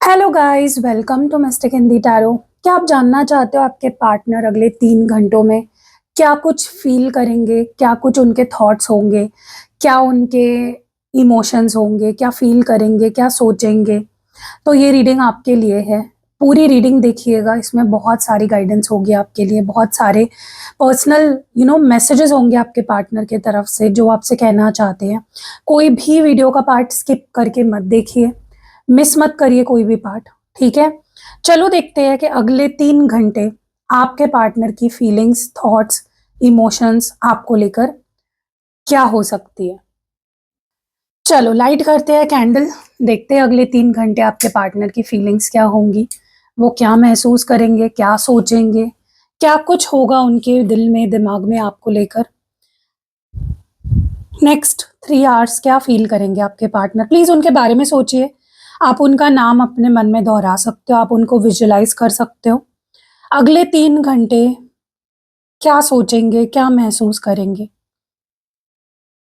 Hello guys, welcome to mystic Hindi tarot. क्या आप जानना चाहते हो आपके पार्टनर अगले 3 घंटों में क्या कुछ फील करेंगे, क्या कुछ उनके थॉट्स होंगे, क्या उनके इमोशंस होंगे, क्या फील करेंगे, क्या सोचेंगे? तो ये रीडिंग आपके लिए है। पूरी रीडिंग देखिएगा, इसमें बहुत सारी गाइडेंस होगी आपके लिए, बहुत सारे पर्सनल मैसेजेस होंगे आपके पार्टनर की तरफ से जो आपसे कहना चाहते हैं। कोई भी वीडियो का पार्ट स्किप करके मत देखिए, मिस मत करिए कोई भी पार्ट। ठीक है, चलो देखते हैं कि अगले 3 घंटे आपके पार्टनर की फीलिंग्स, थॉट्स, इमोशंस आपको लेकर क्या हो सकती है। चलो लाइट करते हैं कैंडल, देखते हैं अगले 3 घंटे आपके पार्टनर की फीलिंग्स क्या होंगी, वो क्या महसूस करेंगे, क्या सोचेंगे, क्या कुछ होगा उनके दिल में, दिमाग में आपको लेकर। नेक्स्ट 3 आवर्स क्या फील करेंगे आपके पार्टनर, प्लीज उनके बारे में सोचिए। आप उनका नाम अपने मन में दोहरा सकते हो, आप उनको विजुलाइज कर सकते हो। अगले 3 घंटे क्या सोचेंगे, क्या महसूस करेंगे?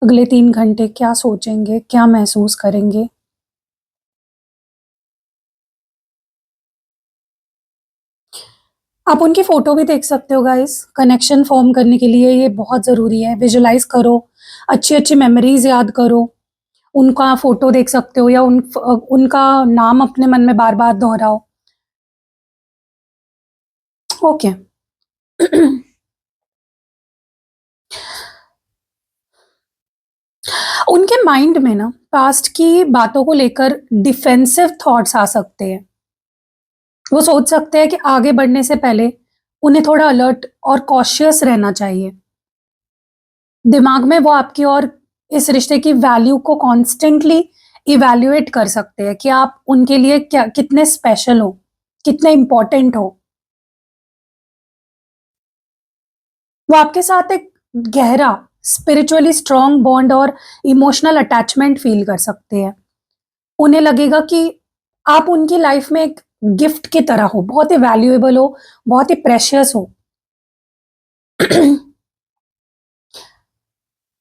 अगले 3 घंटे क्या सोचेंगे, क्या महसूस करेंगे? आप उनकी फोटो भी देख सकते हो गाइस, कनेक्शन फॉर्म करने के लिए ये बहुत ज़रूरी है। विजुलाइज करो, अच्छी अच्छी मेमोरीज याद करो, उनका फोटो देख सकते हो या उनका नाम अपने मन में बार बार दोहराओ। ओके। उनके माइंड में ना पास्ट की बातों को लेकर डिफेंसिव थॉट्स आ सकते हैं। वो सोच सकते हैं कि आगे बढ़ने से पहले उन्हें थोड़ा अलर्ट और कॉशियस रहना चाहिए। दिमाग में वो आपकी और इस रिश्ते की वैल्यू को कॉन्स्टेंटली इवैल्यूएट कर सकते हैं कि आप उनके लिए क्या, कितने स्पेशल हो, कितने इंपॉर्टेंट हो। वो आपके साथ एक गहरा, स्पिरिचुअली स्ट्रांग बॉन्ड और इमोशनल अटैचमेंट फील कर सकते हैं। उन्हें लगेगा कि आप उनकी लाइफ में एक गिफ्ट की तरह हो, बहुत ही वैल्यूएबल हो, बहुत ही प्रेशियस हो।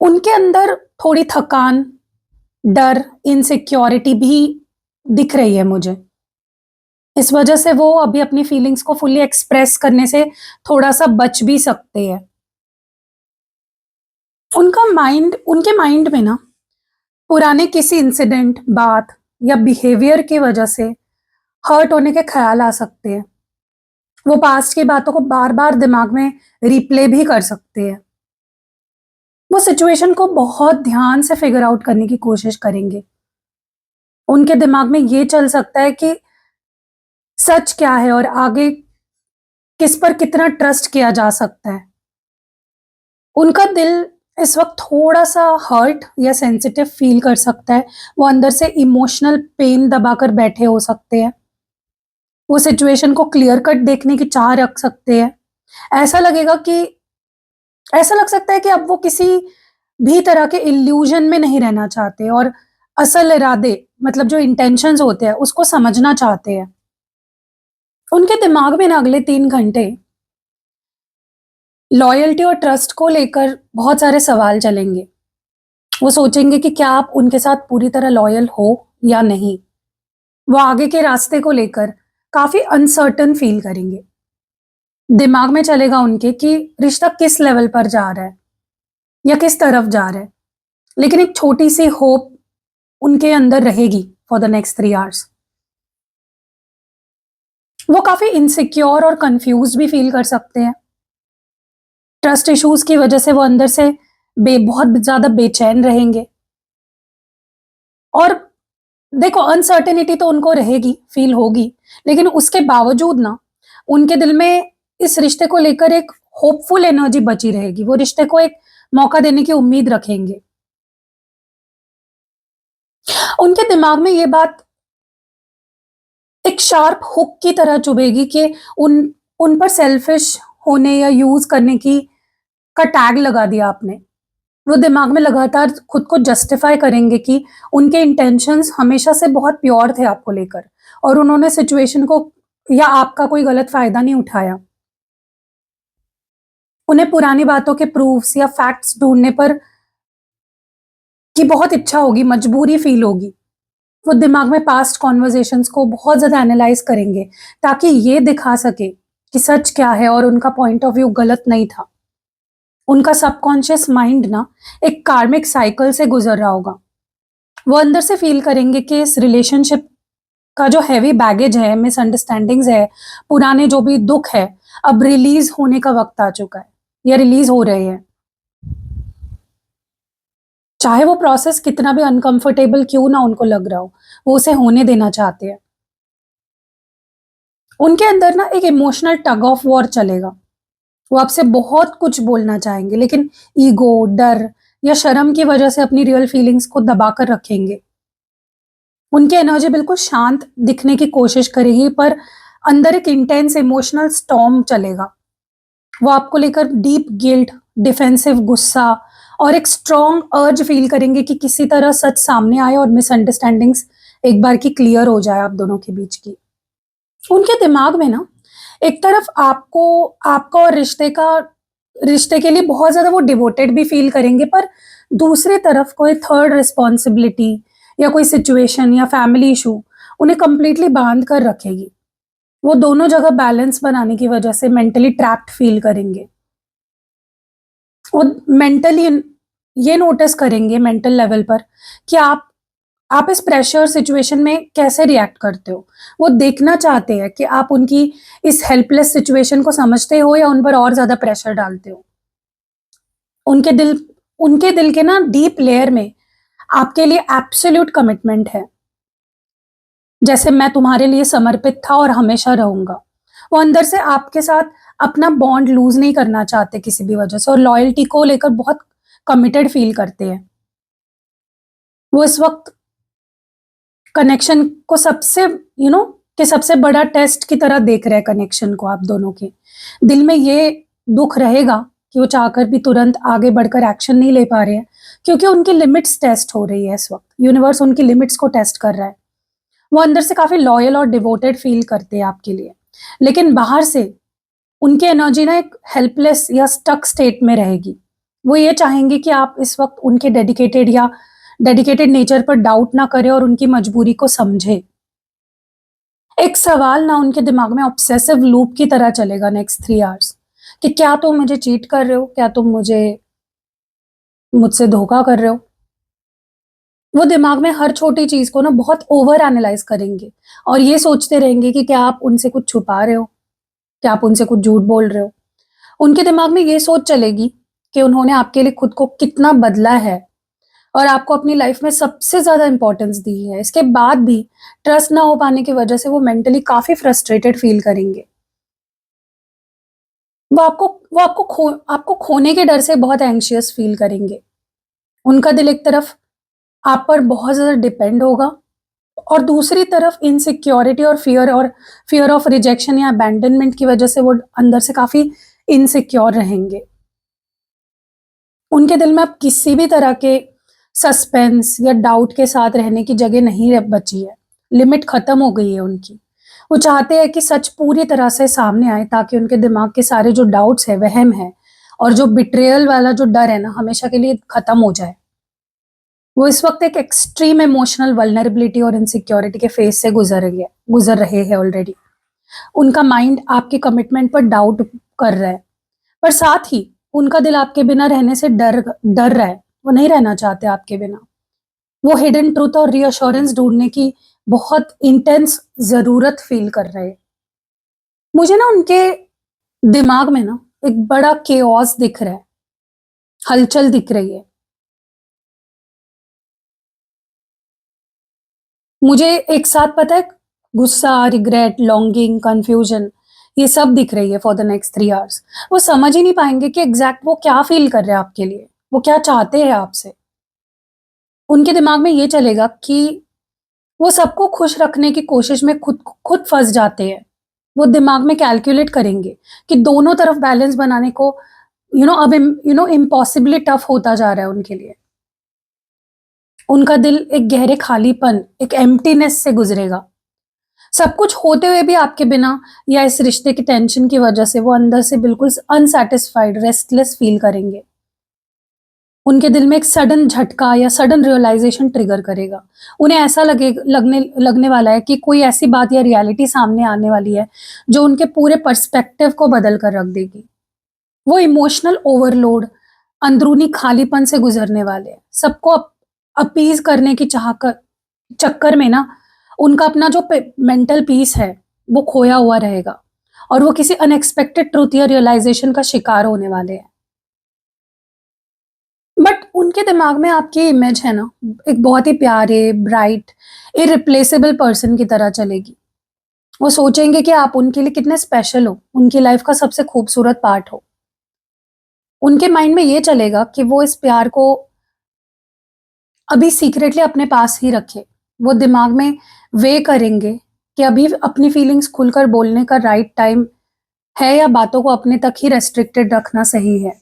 उनके अंदर थोड़ी थकान, डर, इनसिक्योरिटी भी दिख रही है मुझे। इस वजह से वो अभी अपनी फीलिंग्स को फुली एक्सप्रेस करने से थोड़ा सा बच भी सकते हैं। उनके माइंड में ना पुराने किसी इंसिडेंट, बात या बिहेवियर की वजह से हर्ट होने के ख्याल आ सकते हैं। वो पास्ट की बातों को बार बार दिमाग में रिप्ले भी कर सकते हैं। वो सिचुएशन को बहुत ध्यान से फिगर आउट करने की कोशिश करेंगे। उनके दिमाग में ये चल सकता है कि सच क्या है और आगे किस पर कितना ट्रस्ट किया जा सकता है। उनका दिल इस वक्त थोड़ा सा हर्ट या सेंसिटिव फील कर सकता है। वो अंदर से इमोशनल पेन दबाकर बैठे हो सकते हैं। वो सिचुएशन को क्लियर कट देखने की चाह रख सकते हैं। ऐसा लगेगा कि ऐसा लग सकता है कि अब वो किसी भी तरह के इल्यूजन में नहीं रहना चाहते और असल इरादे, मतलब जो इंटेंशंस होते हैं, उसको समझना चाहते हैं। उनके दिमाग में ना अगले 3 घंटे लॉयल्टी और ट्रस्ट को लेकर बहुत सारे सवाल चलेंगे। वो सोचेंगे कि क्या आप उनके साथ पूरी तरह लॉयल हो या नहीं। वो आगे के रास्ते को लेकर काफी अनसर्टन फील करेंगे। दिमाग में चलेगा उनके कि रिश्ता किस लेवल पर जा रहा है या किस तरफ जा रहा है, लेकिन एक छोटी सी होप उनके अंदर रहेगी फॉर द नेक्स्ट 3 आवर्स। वो काफी इनसिक्योर और कंफ्यूज भी फील कर सकते हैं। ट्रस्ट इश्यूज की वजह से वो अंदर से बहुत ज्यादा बेचैन रहेंगे। और देखो, अनसर्टेनिटी तो उनको रहेगी, फील होगी, लेकिन उसके बावजूद ना उनके दिल में इस रिश्ते को लेकर एक होपफुल एनर्जी बची रहेगी। वो रिश्ते को एक मौका देने की उम्मीद रखेंगे। उनके दिमाग में ये बात एक शार्प हुक की तरह चुभेगी कि उन उन पर सेल्फिश होने या यूज करने की का टैग लगा दिया आपने। वो दिमाग में लगातार खुद को जस्टिफाई करेंगे कि उनके इंटेंशंस हमेशा से बहुत प्योर थे आपको लेकर, और उन्होंने सिचुएशन को या आपका कोई गलत फायदा नहीं उठाया। उन्हें पुरानी बातों के प्रूफ्स या फैक्ट्स ढूंढने पर की बहुत इच्छा होगी, मजबूरी फील होगी। वो दिमाग में पास्ट कॉन्वर्जेशंस को बहुत ज़्यादा एनालाइज़ करेंगे, ताकि ये दिखा सके कि सच क्या है और उनका पॉइंट ऑफ व्यू गलत नहीं था। उनका सबकॉन्शियस माइंड ना एक कार्मिक साइकिल से गुज़र रहा होगा। वो अंदर से फ़ील करेंगे कि इस रिलेशनशिप का जो हेवी बैगेज है, मिसअंडरस्टैंडिंग्स है, पुराने जो भी दुःख है, अब रिलीज़ होने का वक़्त आ चुका है या रिलीज़ हो रहे हैं। चाहे वो प्रोसेस कितना भी अनकंफर्टेबल क्यों ना उनको लग रहा हो, वो उसे होने देना चाहते हैं। उनके अंदर ना एक इमोशनल टग ऑफ वॉर चलेगा। वो आपसे बहुत कुछ बोलना चाहेंगे, लेकिन ईगो, डर या शर्म की वजह से अपनी रियल फीलिंग्स को दबा कर रखेंगे। उनकी एनर्जी बिल्कुल शांत दिखने की कोशिश करेगी, पर अंदर एक इंटेंस इमोशनल स्टॉर्म चलेगा। वो आपको लेकर डीप गिल्ट, डिफेंसिव गुस्सा और एक स्ट्रॉन्ग अर्ज फील करेंगे कि किसी तरह सच सामने आए और मिसअंडरस्टैंडिंग्स एक बार की क्लियर हो जाए आप दोनों के बीच की। उनके दिमाग में ना एक तरफ आपको आपका और रिश्ते के लिए बहुत ज़्यादा वो डिवोटेड भी फ़ील करेंगे, पर दूसरी तरफ कोई थर्ड रिस्पॉन्सिबिलिटी या कोई सिचुएशन या फैमिली इशू उन्हें कंप्लीटली बाँध कर रखेगी। वो दोनों जगह बैलेंस बनाने की वजह से मेंटली ट्रैप्ड फ़ील करेंगे। वो मेंटली ये नोटिस करेंगे मेंटल लेवल पर कि आप इस प्रेशर सिचुएशन में कैसे रिएक्ट करते हो। वो देखना चाहते हैं कि आप उनकी इस हेल्पलेस सिचुएशन को समझते हो या उन पर और ज़्यादा प्रेशर डालते हो। उनके दिल उनके दिल के ना डीप लेयर में आपके लिए एब्सोल्यूट कमिटमेंट है। जैसे मैं तुम्हारे लिए समर्पित था और हमेशा रहूँगा। वो अंदर से आपके साथ अपना बॉन्ड लूज़ नहीं करना चाहते किसी भी वजह से, और लॉयल्टी को लेकर बहुत कमिटेड फ़ील करते हैं। वो इस वक़्त कनेक्शन को सबसे कि सबसे बड़ा टेस्ट की तरह देख रहे हैं कनेक्शन को आप दोनों के। दिल में ये दुःख रहेगा कि वो चाहकर भी तुरंत आगे बढ़कर एक्शन नहीं ले पा रहे हैं, क्योंकि उनकी लिमिट्स टेस्ट हो रही है इस वक़्त। यूनिवर्स उनकी लिमिट्स को टेस्ट कर रहा है। वो अंदर से काफ़ी लॉयल और डिवोटेड फ़ील करते हैं आपके लिए। लेकिन बाहर से उनकी एनर्जी ना एक हेल्पलेस या स्टक स्टेट में रहेगी। वो ये चाहेंगे कि आप इस वक़्त उनके डेडिकेटेड नेचर पर डाउट ना करें और उनकी मजबूरी को समझें। एक सवाल ना उनके दिमाग में ऑब्सेसिव लूप की तरह चलेगा नेक्स्ट 3 आवर्स कि क्या तुम मुझे चीट कर रहे हो? क्या तुम मुझसे धोखा कर रहे हो? वो दिमाग में हर छोटी चीज़ को ना बहुत ओवर एनालाइज़ करेंगे और ये सोचते रहेंगे कि क्या आप उनसे कुछ छुपा रहे हो? क्या आप उनसे कुछ झूठ बोल रहे हो? उनके दिमाग में ये सोच चलेगी कि उन्होंने आपके लिए खुद को कितना बदला है और आपको अपनी लाइफ में सबसे ज़्यादा इम्पोर्टेंस दी है। इसके बाद भी ट्रस्ट ना हो पाने की वजह से वो मेंटली काफ़ी फ्रस्ट्रेटेड फ़ील करेंगे। वो आपको खोने के डर से बहुत एंग्ज़ियस फ़ील करेंगे। उनका दिल एक तरफ आप पर बहुत ज़्यादा डिपेंड होगा और दूसरी तरफ इनसिक्योरिटी और फ़ियर ऑफ रिजेक्शन या अबैंडनमेंट की वजह से वो अंदर से काफ़ी इनसिक्योर रहेंगे। उनके दिल में अब किसी भी तरह के सस्पेंस या डाउट के साथ रहने की जगह नहीं बची है। लिमिट खत्म हो गई है उनकी। वो चाहते हैं कि सच पूरी तरह से सामने आए, ताकि उनके दिमाग के सारे जो डाउट्स है, वहम है और जो बिट्रेयल वाला जो डर है ना, हमेशा के लिए खत्म हो जाए। वो इस वक्त एक एक्सट्रीम इमोशनल वल्नरेबिलिटी और इनसिक्योरिटी के फेज से गुजर रहे हैं ऑलरेडी। उनका माइंड आपके कमिटमेंट पर डाउट कर रहा है, पर साथ ही उनका दिल आपके बिना रहने से डर रहा है। वो नहीं रहना चाहते आपके बिना। वो हिडन ट्रूथ और रीअश्योरेंस ढूँढने की बहुत इंटेंस ज़रूरत फ़ील कर रहे हैं। मुझे ना उनके दिमाग में ना एक बड़ा केओस दिख रहा है, हलचल दिख रही है। मुझे एक साथ पता है गुस्सा, रिग्रेट, लॉन्गिंग, कन्फ्यूज़न, ये सब दिख रही है फॉर द नेक्स्ट 3 आवर्स। वो समझ ही नहीं पाएँगे कि एग्ज़ैक्ट वो क्या फ़ील कर रहे हैं आपके लिए, वो क्या चाहते हैं आपसे। उनके दिमाग में ये चलेगा कि वो सबको खुश रखने की कोशिश में खुद फँस जाते हैं। वो दिमाग में कैलकुलेट करेंगे कि दोनों तरफ बैलेंस बनाने को अब इम्पॉसिबली टफ होता जा रहा है उनके लिए। उनका दिल एक गहरे खालीपन, एक एम्प्टीनेस से गुज़रेगा। सब कुछ होते हुए भी आपके बिना या इस रिश्ते की टेंशन की वजह से वो अंदर से बिल्कुल अनसैटिस्फाइड, रेस्टलेस फ़ील करेंगे। उनके दिल में एक सडन झटका या सडन रियलाइजेशन ट्रिगर करेगा। उन्हें ऐसा लगने लगने वाला है कि कोई ऐसी बात या रियलिटी सामने आने वाली है जो उनके पूरे पर्सपेक्टिव को बदल कर रख देगी। वो इमोशनल ओवरलोड, अंदरूनी खालीपन से गुजरने वाले हैं। सबको अपीज करने की चक्कर में ना उनका अपना जो मेंटल पीस है वो खोया हुआ रहेगा और वो किसी अनएक्सपेक्टेड ट्रूथ या रियलाइजेशन का शिकार होने वाले हैं। बट उनके दिमाग में आपकी इमेज है ना, एक बहुत ही प्यारे, ब्राइट, इरिप्लेसेबल पर्सन की तरह चलेगी। वो सोचेंगे कि आप उनके लिए कितने स्पेशल हो, उनकी लाइफ का सबसे खूबसूरत पार्ट हो। उनके माइंड में ये चलेगा कि वो इस प्यार को अभी सीक्रेटली अपने पास ही रखे। वो दिमाग में वे करेंगे कि अभी अपनी फीलिंग्स खुलकर बोलने का राइट टाइम है या बातों को अपने तक ही रेस्ट्रिक्टेड रखना सही है।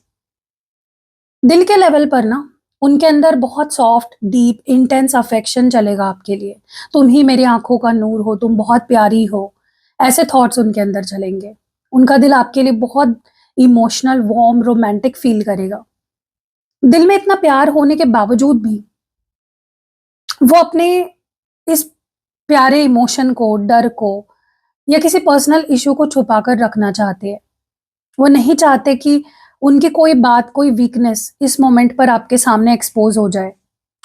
दिल के लेवल पर ना उनके अंदर बहुत सॉफ्ट, डीप, इंटेंस अफेक्शन चलेगा आपके लिए। तुम ही मेरी आंखों का नूर हो, तुम बहुत प्यारी हो, ऐसे थॉट्स उनके अंदर चलेंगे। उनका दिल आपके लिए बहुत इमोशनल, वार्म, रोमांटिक फील करेगा। दिल में इतना प्यार होने के बावजूद भी वो अपने इस प्यारे इमोशन को, डर को या किसी पर्सनल इश्यू को छुपा कर रखना चाहते हैं। वो नहीं चाहते कि उनकी कोई बात, कोई वीकनेस इस मोमेंट पर आपके सामने एक्सपोज हो जाए।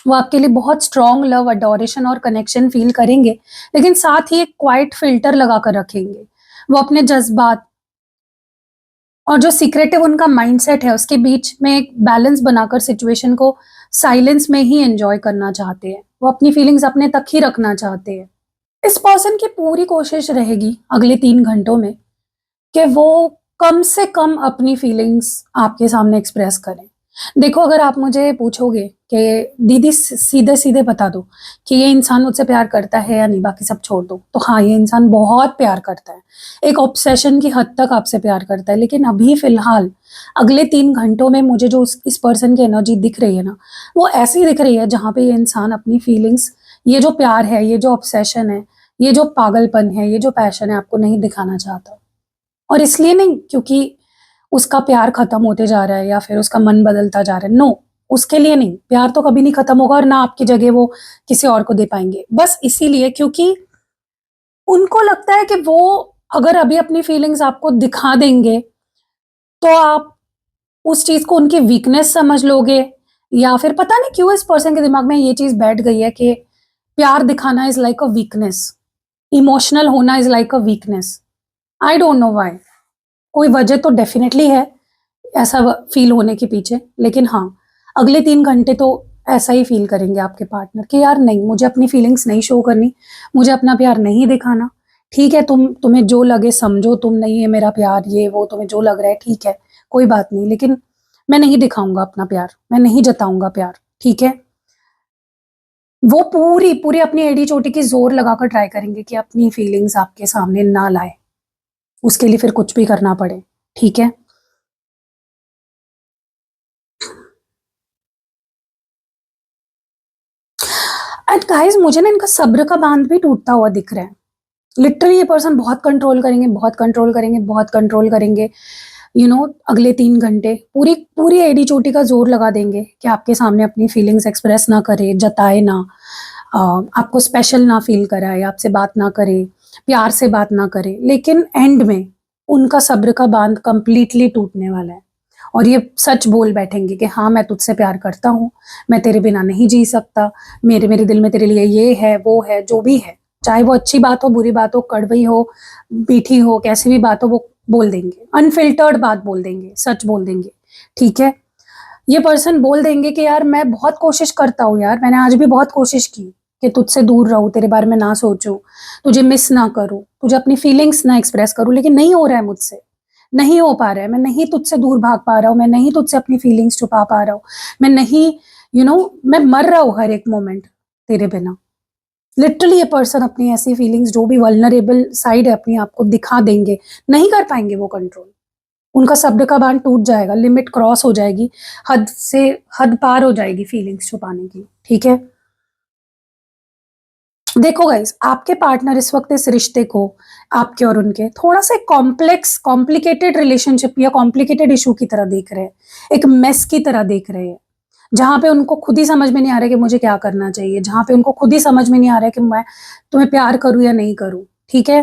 वो आपके लिए बहुत स्ट्रॉन्ग लव, अडोरेशन और कनेक्शन फील करेंगे, लेकिन साथ ही एक क्वाइट फिल्टर लगा कर रखेंगे। वो अपने जज्बात और जो सीक्रेटिव उनका माइंडसेट है उसके बीच में एक बैलेंस बनाकर सिचुएशन को साइलेंस में ही एंजॉय करना चाहते हैं। वो अपनी फीलिंग्स अपने तक ही रखना चाहते हैं। इस पर्सन की पूरी कोशिश रहेगी अगले 3 घंटों में कि वो कम से कम अपनी फीलिंग्स आपके सामने एक्सप्रेस करें। देखो, अगर आप मुझे पूछोगे कि दीदी सीधे-सीधे बता दो कि ये इंसान मुझसे प्यार करता है या नहीं, बाकी सब छोड़ दो। तो हाँ, ये इंसान बहुत प्यार करता है। एक ऑब्सेशन की हद तक आपसे प्यार करता है। लेकिन अभी फ़िलहाल अगले 3 घंटों में मुझे जो इस पर्सन की एनर्जी दिख रही है ना, वो ऐसी दिख रही है जहाँ पे ये इंसान अपनी फीलिंग्स, ये जो प्यार है, ये जो ऑब्सेशन है, ये जो पागलपन है, ये जो पैशन है, आपको नहीं दिखाना चाहता। और इसलिए नहीं क्योंकि उसका प्यार खत्म होते जा रहा है या फिर उसका मन बदलता जा रहा है, नो, उसके लिए नहीं। प्यार तो कभी नहीं खत्म होगा और ना आपकी जगह वो किसी और को दे पाएँगे। बस इसीलिए क्योंकि उनको लगता है कि वो अगर अभी अपनी फीलिंग्स आपको दिखा देंगे, तो आप उस चीज़ को उनकी वीकनेस समझ लोगे, या फिर पता नहीं क्यों इस पर्सन के दिमाग में ये चीज़ बैठ गई है कि प्यार दिखाना is like a weakness, emotional होना is like a weakness. I don't know why. कोई वजह तो डेफ़िनेटली है ऐसा फ़ील होने के पीछे, लेकिन हाँ, अगले 3 घंटे तो ऐसा ही फ़ील करेंगे आपके पार्टनर कि यार नहीं, मुझे अपनी फ़ीलिंग्स नहीं शो करनी, मुझे अपना प्यार नहीं दिखाना। ठीक है, तुम्हें जो लगे समझो, तुम नहीं है मेरा प्यार, ये वो तुम्हें जो लग रहा है ठीक है, कोई बात नहीं, लेकिन मैं नहीं दिखाऊँगा अपना प्यार, मैं नहीं जताऊँगा प्यार, ठीक है? वो पूरी अपनी एड़ी-चोटी की ज़ोर लगाकर ट्राई करेंगे कि अपनी फ़ीलिंग्स आपके सामने ना लाएँ, उसके लिए फिर कुछ भी करना पड़े, ठीक है? एंड गाइस, मुझे ना इनका सब्र का बांध भी टूटता हुआ दिख रहा है। लिटरली ये पर्सन बहुत कंट्रोल करेंगे, बहुत कंट्रोल करेंगे, बहुत कंट्रोल करेंगे। अगले 3 घंटे पूरी पूरी एड़ी चोटी का जोर लगा देंगे कि आपके सामने अपनी फीलिंग्स एक्सप्रेस ना करे, जताए ना, आपको स्पेशल ना फील कराए, आपसे बात ना करे, प्यार से बात ना करे। लेकिन एंड में उनका सब्र का बांध कंप्लीटली टूटने वाला है और ये सच बोल बैठेंगे कि हाँ, मैं तुझसे प्यार करता हूँ, मैं तेरे बिना नहीं जी सकता, मेरे मेरे दिल में तेरे लिए ये है, वो है, जो भी है, चाहे वो अच्छी बात हो, बुरी बात हो, कड़वी हो, मीठी हो, कैसी भी बात हो, वो बोल देंगे, अनफिल्टर्ड बात बोल देंगे, सच बोल देंगे, ठीक है? ये पर्सन बोल देंगे कि यार मैं बहुत कोशिश करता हूँ यार, मैंने आज भी बहुत कोशिश की कि तुझसे दूर रहूँ, तेरे बारे में ना सोचूँ, तुझे मिस ना करूँ, तुझे अपनी फीलिंग्स ना एक्सप्रेस करूँ, लेकिन नहीं हो रहा है मुझसे, नहीं हो पा रहा है, मैं नहीं तुझसे दूर भाग पा रहा हूँ, मैं नहीं तुझसे अपनी फीलिंग्स छुपा पा रहा हूँ, मैं नहीं, मैं मर रहा हूँ हर एक मोमेंट तेरे बिना। लिटरली ये पर्सन अपनी ऐसी फीलिंग्स, जो भी वल्नरेबल साइड है अपनी, आपको दिखा देंगे, नहीं कर पाएँगे वो कंट्रोल। उनका सब्र का बाँध टूट जाएगा, लिमिट क्रॉस हो जाएगी, हद पार हो जाएगी फीलिंग्स छुपाने की, ठीक है? देखो गाइस, आपके पार्टनर इस वक़्त इस रिश्ते को, आपके और उनके, थोड़ा-सा कॉम्प्लिकेटेड रिलेशनशिप या कॉम्प्लिकेटेड इश्यू की तरह देख रहे हैं, एक मेस की तरह देख रहे हैं, जहाँ पे उनको खुद ही समझ में नहीं आ रहा है कि मुझे क्या करना चाहिए, जहाँ पे उनको खुद ही समझ में नहीं आ रहा है कि मैं तुम्हें प्यार करूँ या नहीं करूँ, ठीक है?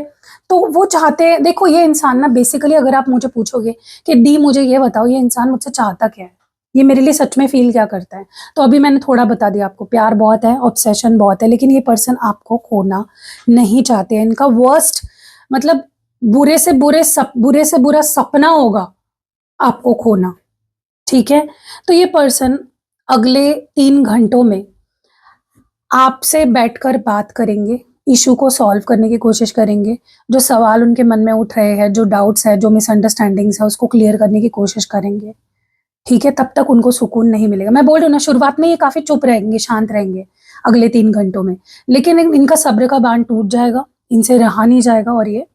तो वो चाहते हैं, देखो ये इंसान ना बेसिकली अगर आप मुझे पूछोगे कि दी मुझे ये बताओ ये इंसान मुझसे चाहता क्या है? ये मेरे लिए सच में फ़ील क्या करता है? तो अभी मैंने थोड़ा बता दिया आपको, प्यार बहुत है, ऑब्सेशन बहुत है, लेकिन ये पर्सन आपको खोना नहीं चाहते हैं। इनका वर्स्ट मतलब बुरे से बुरा सपना होगा आपको खोना, ठीक है? तो ये पर्सन अगले 3 घंटों में आपसे बैठकर बात करेंगे, इश्यू को सॉल्व करने की कोशिश करेंगे, जो सवाल उनके मन में उठ रहे हैं, जो डाउट्स हैं, जो मिसअंडरस्टैंडिंग्स है, उसको क्लियर करने की कोशिश करेंगे, ठीक है? तब तक उनको सुकून नहीं मिलेगा। मैं बोल रही हूँ ना, शुरुआत में ये काफ़ी चुप रहेंगे, शांत रहेंगे अगले 3 घंटों में, लेकिन इनका सब्र का बाँध टूट जाएगा, इनसे रहा नहीं जाएगा और ये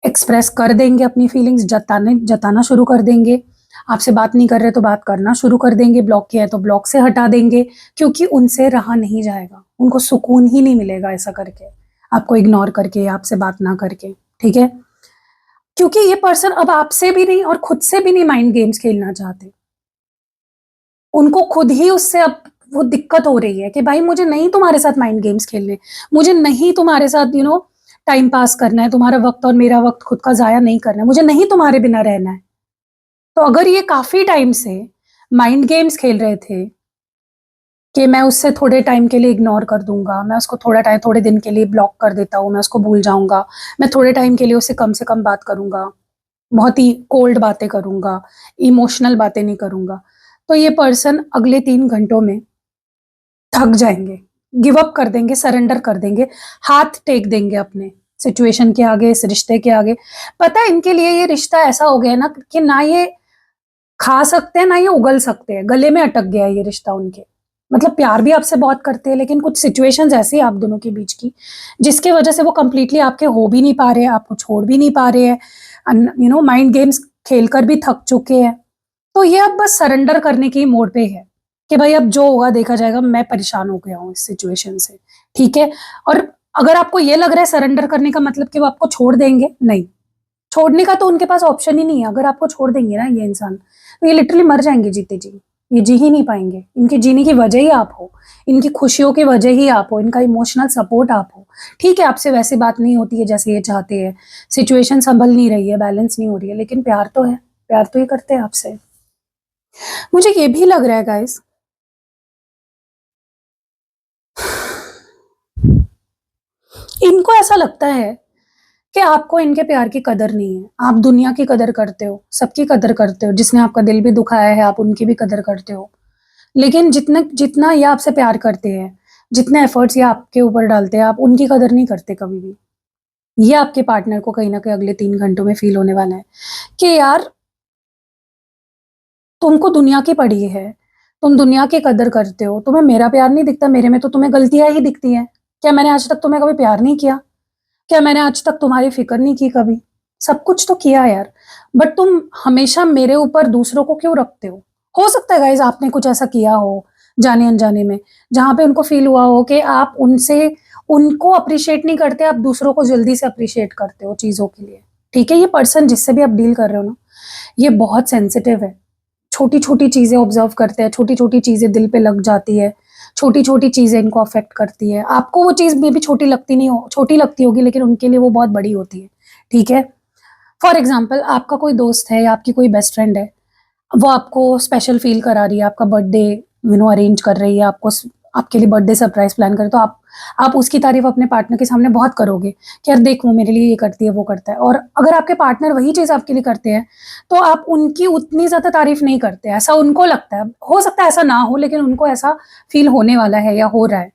एक्सप्रेस कर देंगे अपनी फीलिंग्स, जताना शुरू कर देंगे। आपसे बात नहीं कर रहे तो बात करना शुरू कर देंगे, ब्लॉक किया है तो ब्लॉक से हटा देंगे, क्योंकि उनसे रहा नहीं जाएगा, उनको सुकून ही नहीं मिलेगा ऐसा करके, आपको इग्नोर करके, आपसे बात ना करके, ठीक है? क्योंकि ये पर्सन अब आपसे भी नहीं और खुद से भी नहीं माइंड गेम्स खेलना चाहते। उनको खुद ही उससे अब वो दिक्कत हो रही है कि भाई मुझे नहीं तुम्हारे साथ माइंड गेम्स खेलने, मुझे नहीं तुम्हारे साथ टाइम पास करना है, तुम्हारा वक़्त और मेरा वक़्त खुद का ज़ाया नहीं करना है, मुझे नहीं तुम्हारे बिना रहना है। तो अगर ये काफ़ी टाइम से माइंड गेम्स खेल रहे थे कि मैं उससे थोड़े टाइम के लिए इग्नोर कर दूँगा, मैं उसको थोड़े दिन के लिए ब्लॉक कर देता हूँ, मैं उसको भूल जाऊँगा, मैं थोड़े टाइम के लिए उससे कम से कम बात करूँगा, बहुत ही कोल्ड बातें करूँगा, इमोशनल बातें नहीं करूँगा। तो ये पर्सन अगले 3 घंटों में थक जाएँगे, गिव अप कर देंगे, सरेंडर कर देंगे, हाथ टेक देंगे अपने सिचुएशन के आगे, इस रिश्ते के आगे। पता है इनके लिए ये रिश्ता ऐसा हो गया है ना कि ना ये खा सकते हैं, ना ये उगल सकते हैं, गले में अटक गया है ये रिश्ता उनके। मतलब प्यार भी आपसे बहुत करते हैं, लेकिन कुछ सिचुएशंस ऐसी हैं आप दोनों के बीच की, जिसकी वजह से वो कंप्लीटली आपके हो भी नहीं पा रहे हैं, आपको छोड़ भी नहीं पा रहे हैं, माइंड गेम्स खेलकर भी थक चुके हैं। तो ये अब बस सरेंडर करने की मोड पे है कि भाई अब जो होगा देखा जाएगा, मैं परेशान हो गया हूँ इस सिचुएशन से, ठीक है? और अगर आपको ये लग रहा है सरेंडर करने का मतलब कि वो आपको छोड़ देंगे, नहीं। छोड़ने का तो उनके पास ऑप्शन ही नहीं है। अगर आपको छोड़ देंगे ना ये इंसान, तो ये लिटरली मर जाएँगे जीते जी। ये जी ही नहीं पाएँगे। इनके जीने की वजह ही आप हो, इनकी खुशियों की वजह ही आप हो, इनका इमोशनल सपोर्ट आप हो। ठीक है, आपसे वैसी बात नहीं होती है जैसे ये चाहते हैं, सिचुएशन सँभल नहीं रही है, बैलेंस नहीं हो रही है, लेकिन प्यार तो है, प्यार तो ये करते हैं आपसे। मुझे ये भी लग रहा है गाइज़, इनको ऐसा लगता है कि आपको इनके प्यार की कदर नहीं है। आप दुनिया की कदर करते हो, सबकी कदर करते हो, जिसने आपका दिल भी दुखाया है, आप उनकी भी कदर करते हो। लेकिन जितना जितना ये आपसे प्यार करते हैं, जितने एफर्ट्स ये आपके ऊपर डालते हैं, आप उनकी कदर नहीं करते कभी भी। ये आपके पार्टनर को कहीं न कहीं अगले 3 घंटों में फ़ील होने वाला है कि यार तुमको दुनिया की पड़ी है, तुम दुनिया की कदर करते हो, तुम्हें मेरा प्यार नहीं दिखता, मेरे में तो तुम्हें गलतियाँ ही दिखती हैं। क्या मैंने आज तक तुम्हें कभी प्यार नहीं किया? क्या मैंने आज तक तुम्हारी फ़िक्र नहीं की कभी? सब कुछ तो किया यार, बट तुम हमेशा मेरे ऊपर दूसरों को क्यों रखते हो? हो सकता है गाइज़ आपने कुछ ऐसा किया हो, जाने-अनजाने में, जहाँ पे उनको फ़ील हुआ हो कि आप उनको एप्रिशिएट नहीं करते, आप दूसरों को जल्दी से एप्रिशिएट करते हो चीज़ों के लिए, ठीक है? ये पर्सन जिससे भी आप डील कर रहे हो ना, ये बहुत सेंसिटिव है। छोटी-छोटी चीज़ें ऑब्ज़र्व करते हैं, छोटी-छोटी चीज़ें दिल पे लग जाती है, छोटी-छोटी चीज़ें इनको अफ़ेक्ट करती है। आपको वो चीज़ मेबी छोटी लगती होगी, लेकिन उनके लिए वो बहुत बड़ी होती है, ठीक है? फॉर एग्ज़ाम्पल आपका कोई दोस्त है या आपकी कोई बेस्ट फ्रेंड है, वो आपको स्पेशल फ़ील करा रही है, आपका बर्थडे अरेंज कर रही है, आपके लिए बर्थडे सरप्राइज़ प्लान करे, तो आप उसकी तारीफ़ अपने पार्टनर के सामने बहुत करोगे कि यार देख वो मेरे लिए ये करती है, वो करता है। और अगर आपके पार्टनर वही चीज़ आपके लिए करते हैं, तो आप उनकी उतनी ज़्यादा तारीफ़ नहीं करते, ऐसा उनको लगता है। हो सकता है ऐसा ना हो, लेकिन उनको ऐसा फ़ील होने वाला है या हो रहा है।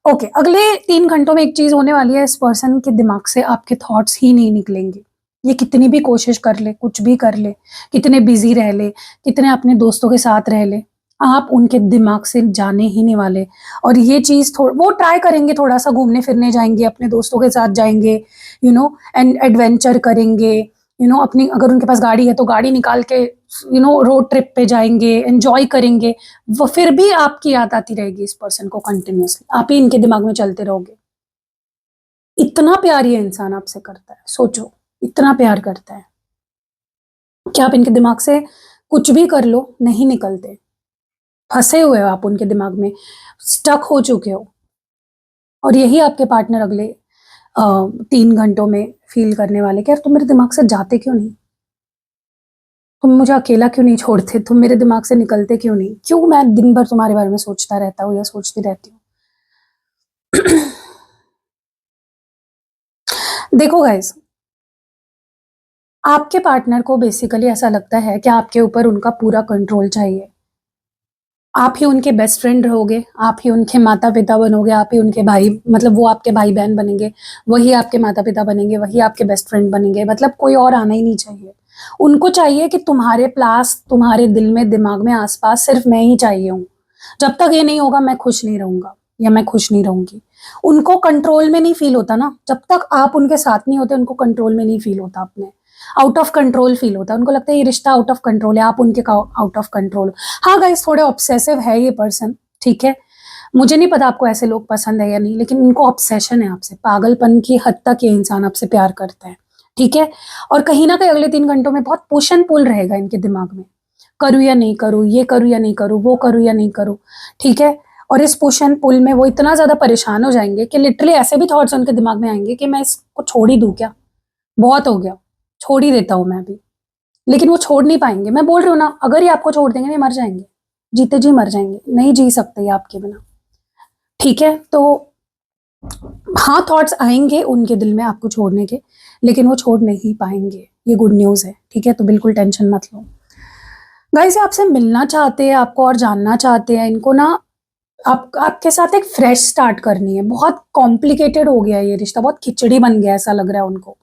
ओके, अगले 3 घंटों में एक चीज़ होने वाली है, इस पर्सन के दिमाग से आपके थॉट्स ही नहीं निकलेंगे। ये कितनी भी कोशिश कर ले, कुछ भी कर ले, कितने बिज़ी रह ले, कितने अपने दोस्तों के साथ रह ले, आप उनके दिमाग से जाने ही नहीं वाले। और ये चीज़ वो ट्राई करेंगे, थोड़ा-सा घूमने-फिरने जाएँगे, अपने दोस्तों के साथ जाएँगे, एंड एडवेंचर करेंगे, अपनी अगर उनके पास गाड़ी है तो गाड़ी निकाल के रोड ट्रिप पे जाएँगे, एन्जॉय करेंगे। वो फिर भी आपकी याद आती रहेगी इस पर्सन को कंटिन्यूअसली, आप ही इनके दिमाग में चलते रहोगे। इतना प्यार ये इंसान आपसे करता है, सोचो, इतना प्यार करता है कि आप इनके दिमाग से कुछ भी कर लो, नहीं निकलते। फंसे हुए हो आप उनके दिमाग में, स्टक हो चुके हो, और यही आपके पार्टनर अगले 3 घंटों में फील करने वाले कि यार तुम मेरे दिमाग से जाते क्यों नहीं, तुम मुझे अकेला क्यों नहीं छोड़ते, तुम मेरे दिमाग से निकलते क्यों नहीं, क्यों मैं दिन भर तुम्हारे बारे में सोचता रहता हूँ या सोचती रहती हूँ। देखो गाइस, आपके पार्टनर को बेसिकली ऐसा लगता है कि आपके ऊपर उनका पूरा कंट्रोल चाहिए। आप ही उनके बेस्ट फ्रेंड रहोगे, आप ही उनके माता-पिता बनोगे, आप ही उनके भाई, मतलब वो आपके भाई-बहन बनेंगे, वही आपके माता-पिता बनेंगे, वही आपके बेस्ट फ्रेंड बनेंगे, मतलब कोई और आना ही नहीं चाहिए। उनको चाहिए कि तुम्हारे पास, तुम्हारे दिल में, दिमाग में, आस-पास सिर्फ मैं ही चाहिए हूँ। जब तक ये नहीं होगा मैं खुश नहीं रहूँगा या मैं खुश नहीं रहूँगी। उनको कंट्रोल में नहीं फ़ील होता ना, जब तक आप उनके साथ नहीं होते उनको कंट्रोल में नहीं फ़ील होता अपने। आउट ऑफ कंट्रोल फ़ील होता है। उनको लगता है ये रिश्ता आउट ऑफ कंट्रोल है, आप उनके आउट ऑफ कंट्रोल हो। हाँ गाइस, थोड़े ऑब्सेसिव है ये पर्सन, ठीक है? मुझे नहीं पता आपको ऐसे लोग पसंद है या नहीं, लेकिन इनको ऑब्सेशन है आपसे, पागलपन की हद तक ये इंसान आपसे प्यार करता है, ठीक है? और कहीं न कहीं अगले 3 घंटों में बहुत पुश एंड पुल रहेगा इनके दिमाग में, करूँ या नहीं करूँ, ये करूँ या नहीं करूँ, वो करूँ या नहीं करूँ, ठीक है? और इस पुश एंड पुल में वो इतना ज़्यादा परेशान हो जाएँगे कि लिटरली ऐसे भी थॉट्स उनके दिमाग में आएँगे कि मैं इसको छोड़ ही दूँ क्या? बहुत हो गया, छोड़ ही देता हूँ मैं अभी। लेकिन वो छोड़ नहीं पाएँगे। मैं बोल रही हूँ ना, अगर ये आपको छोड़ देंगे ना, ये मर जाएँगे। जीते जी मर जाएँगे, नहीं जी सकते ये आपके बिना, ठीक है? तो हाँ, थॉट्स आएँगे उनके दिल में आपको छोड़ने के, लेकिन वो छोड़ नहीं पाएँगे, ये गुड न्यूज़ है, ठीक है? तो बिल्कुल टेंशन मत लो। गाइस, ये आपसे मिलना चाहते हैं, आपको और जानना चाहते हैं, इनको ना आपके साथ एक फ्रेश स्टार्ट करनी है। बहुत कॉम्प्लिकेटेड हो गया है ये रिश्ता, बहुत खिचड़ी बन गया है ऐसा लग रहा है उनको।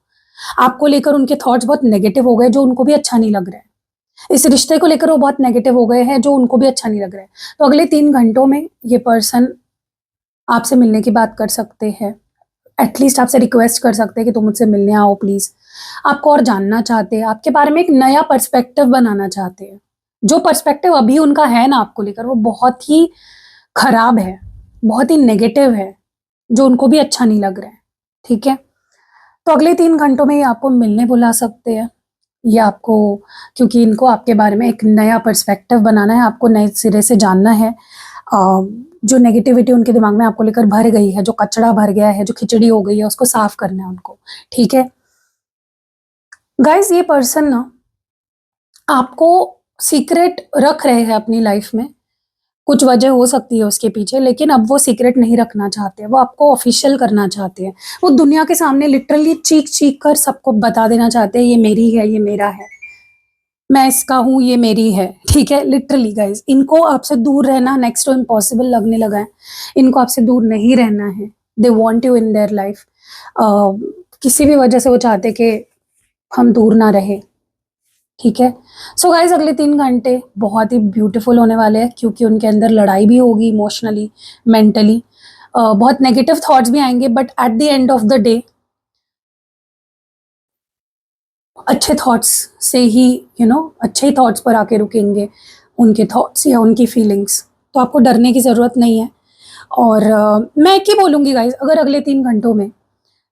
आपको लेकर उनके थॉट्स बहुत नेगेटिव हो गए, जो उनको भी अच्छा नहीं लग रहा है। इस रिश्ते को लेकर वो बहुत नेगेटिव हो गए हैं, जो उनको भी अच्छा नहीं लग रहा है। तो अगले 3 घंटों में ये पर्सन आपसे मिलने की बात कर सकते हैं। एटलीस्ट आपसे रिक्वेस्ट कर सकते हैं कि तुम मुझसे मिलने आओ प्लीज़। आपको और जानना चाहते हैं, आपके बारे में एक नया पर्सपेक्टिव बनाना चाहते हैं। जो पर्सपेक्टिव अभी उनका है ना आपको लेकर, वो बहुत ही खराब है, बहुत ही नेगेटिव है, जो उनको भी अच्छा नहीं लग रहा है, ठीक है? तो अगले 3 घंटों में ये आपको मिलने बुला सकते हैं। ये आपको, क्योंकि इनको आपके बारे में एक नया पर्सपेक्टिव बनाना है, आपको नए सिरे से जानना है। जो नेगेटिविटी उनके दिमाग में आपको लेकर भर गई है, जो कचरा भर गया है, जो खिचड़ी हो गई है, उसको साफ करना है उनको, ठीक है? गाइज़, ये पर्सन ना आपको सीक्रेट रख रहे हैं अपनी लाइफ़ में। कुछ वजह हो सकती है उसके पीछे, लेकिन अब वो सीक्रेट नहीं रखना चाहते, वो आपको ऑफ़िशियल करना चाहते हैं। वो दुनिया के सामने लिटरली चीख-चीख कर सबको बता देना चाहते हैं, ये मेरी है, ये मेरा है। मैं इसका हूँ, ये मेरी है, ठीक है? लिटरली गाइज़, इनको आपसे दूर रहना नेक्स्ट टू इम्पॉसिबल लगने लगा है। इनको आपसे दूर नहीं रहना है। They want you in their life. किसी भी वजह से वो चाहते कि हम दूर ना रहें, ठीक है? सो गाइज़, अगले 3 घंटे बहुत ही ब्यूटीफुल होने वाले हैं, क्योंकि उनके अंदर लड़ाई भी होगी इमोशनली, मेंटली। बहुत नेगेटिव थॉट्स भी आएँगे, but at the end of the day अच्छे थॉट्स से ही, अच्छे ही थॉट्स पर आके रुकेंगे उनके थॉट्स या उनकी फीलिंग्स। तो आपको डरने की ज़रूरत नहीं है। और मैं एक ही बोलूँगी गाइज़, अगर अगले 3 घंटों में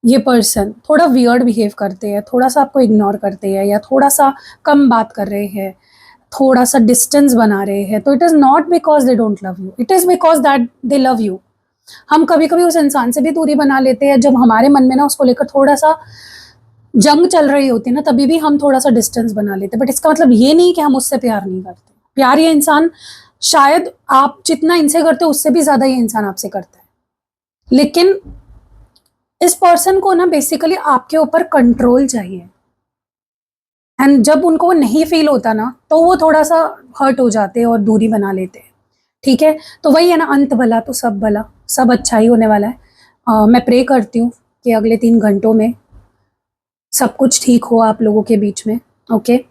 ये पर्सन थोड़ा वियर्ड बिहेव करते हैं, थोड़ा-सा आपको इग्नोर करते हैं या थोड़ा-सा कम बात कर रहे हैं, थोड़ा-सा डिस्टेंस बना रहे हैं, तो it is not because they don't love you, it is because that they love you. हम कभी-कभी उस इंसान से भी दूरी बना लेते हैं, जब हमारे मन में ना उसको लेकर थोड़ा-सा जंग चल रही होती है ना, तभी भी हम थोड़ा-सा डिस्टेंस बना लेते हैं। बट इसका मतलब ये नहीं कि हम उससे प्यार नहीं करते। प्यार ये इंसान शायद आप जितना इनसे करते हो, उससे भी ज़्यादा ये इंसान आपसे करता है। लेकिन इस पर्सन को ना बेसिकली आपके ऊपर कंट्रोल चाहिए, एंड जब उनको वो नहीं फ़ील होता ना, तो वो थोड़ा-सा हर्ट हो जाते हैं और दूरी बना लेते हैं, ठीक है? तो वही है ना, अंत भला तो सब भला, सब अच्छा ही होने वाला है। मैं प्रे करती हूँ कि अगले 3 घंटों में सब कुछ ठीक हो आप लोगों के बीच में, ओके?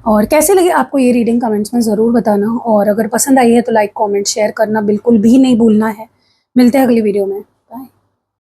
और कैसी लगी आपको ये रीडिंग, कमेंट्स में ज़रूर बताना, और अगर पसंद आई है तो लाइक, कमेंट, शेयर करना बिल्कुल भी नहीं भूलना है। मिलते हैं अगली वीडियो में।